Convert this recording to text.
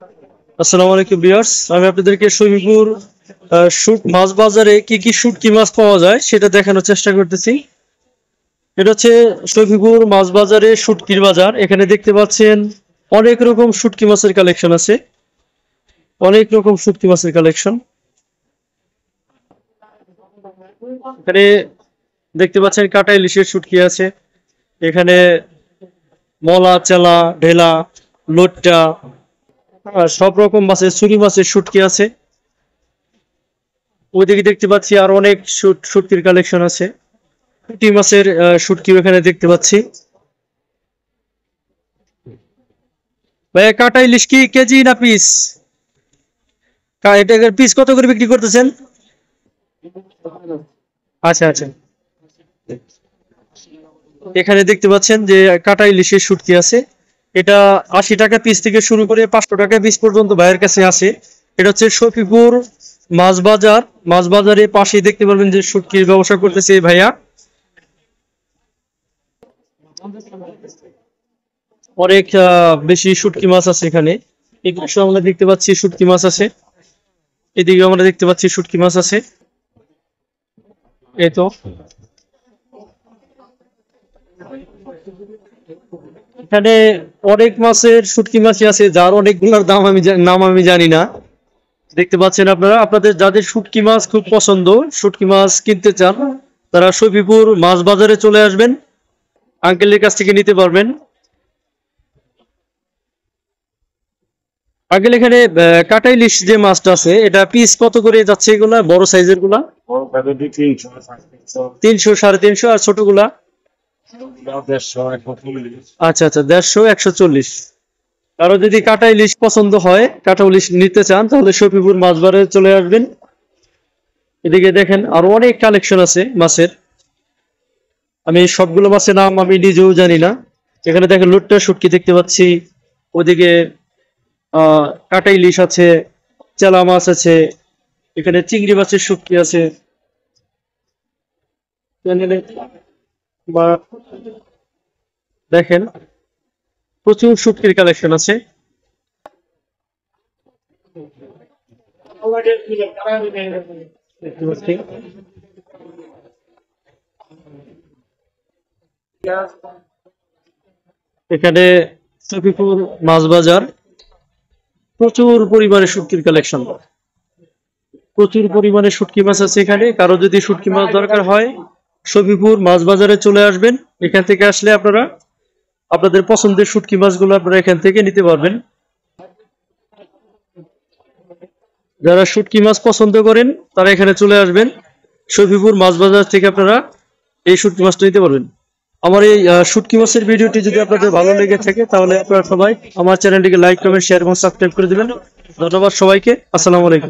আসসালামু আলাইকুম ভিউয়ার্স, আমি আপনাদেরকে শৈবিপুর শুট মাছ বাজারে কি কি শুটকি মাছ পাওয়া যায় সেটা দেখানোর চেষ্টা করতেছি। এটা হচ্ছে শৈবিপুর মাছ বাজারে শুটকির বাজার। এখানে দেখতে পাচ্ছেন অনেক রকম শুটকি মাছের কালেকশন আছে, অনেক রকম শুটকি মাছের কালেকশন। এখানে দেখতে পাচ্ছেন কাটা ইলিশের শুটকি আছে, এখানে মলা, চেলা, ঢেলা, লোট্টা, সব রকম মাছের চুরি মাছের শুটকি আছে। ওইদিকে দেখতে পাচ্ছি আর অনেক শুটকির কালেকশন আছে। পুঁটি মাছের শুটকিও এখানে দেখতে পাচ্ছি। ভাইয়া কাটা ইলিশ কি কেজি না পিস? এটা পিস কত করে বিক্রি করতেছেন? আচ্ছা আচ্ছা, এখানে দেখতে পাচ্ছেন যে কাটা ইলিশের শুটকি আছে। এটা ৮০ টাকা পিস থেকে শুরু করে ৫০০ টাকা পিস পর্যন্ত ভাইয়ের কাছে আছে। এটা হচ্ছে শফিপুর মাছ বাজার। মাছ বাজারের পাশে দেখতে পারবেন যে শুটকির ব্যবসা করতেছে এই ভাইয়া। অনেক বেশি শুটকি মাছ আছে এখানে। এই পাশে আমরা দেখতে পাচ্ছি শুটকি মাছ আছে, এদিকে আমরা দেখতে পাচ্ছি শুটকি মাছ আছে। এই তো এখানে অনেক মাছের শুটকি মাছই আছে, যার অনেকগুলোর নাম আমি জানি না। দেখতে পাচ্ছেন আপনারা, আপনাদের যাদের শুটকি মাছ খুব পছন্দ, শুটকি মাছ কিনতে চান, তারা শফিপুর মাছ বাজারে চলে আসবেন, আঙ্কেলের কাছ থেকে নিতে পারবেন। আঙ্কেল, এখানে কাটা ইলিশ যে মাছটা আছে এটা পিস কত করে যাচ্ছে? এগুলা বড় সাইজের গুলা ৩০০, ৩৫০, আর ছোট গুলা? আচ্ছা আচ্ছা, ১৫০, ১৪০। কারো যদি কাটা ইলিশ পছন্দ হয়, কাটা ইলিশ নিতে চান, তাহলে শফিপুর মাছ বাজারে চলে আসবেন। এদিকে দেখেন আরো অনেক কালেকশন আছে মাছের, আমি সবগুলো মাছের নাম আমি নিজেও জানি না। এখানে দেখেন লুট্টা শুটকি দেখতে পাচ্ছি, ওদিকে কাটা ইলিশ আছে, চেলা মাছ আছে, এখানে চিংড়ি মাছের শুটকি আছে, বা দেখেন প্রচুর শুটকির কালেকশন আছে। দেখতে পাচ্ছি এখানে শফিপুর মাছ বাজার, প্রচুর পরিমাণে শুটকির কালেকশন, প্রচুর পরিমাণে শুটকি মাছ আছে এখানে। কারো যদি শুটকি মাছ দরকার হয়, শফিপুর মাছ বাজারে চলে আসবেন। এখান থেকে আসলে আপনারা আপনাদের পছন্দের শুটকি মাছগুলো আপনারা এখান থেকে নিতে পারবেন। যারা শুটকি মাছ পছন্দ করেন তারা এখানে চলে আসবেন, শফিপুর মাছ বাজার থেকে আপনারা এই শুটকি মাছটা নিতে পারবেন। আমার এই শুটকি মাছের ভিডিওটি যদি আপনাদের ভালো লেগে থাকে, তাহলে আপনারা সবাই আমার চ্যানেলটিকে লাইক, কমেন্ট, শেয়ার এবং সাবস্ক্রাইব করে দিবেন। ধন্যবাদ সবাইকে। আসসালামু আলাইকুম।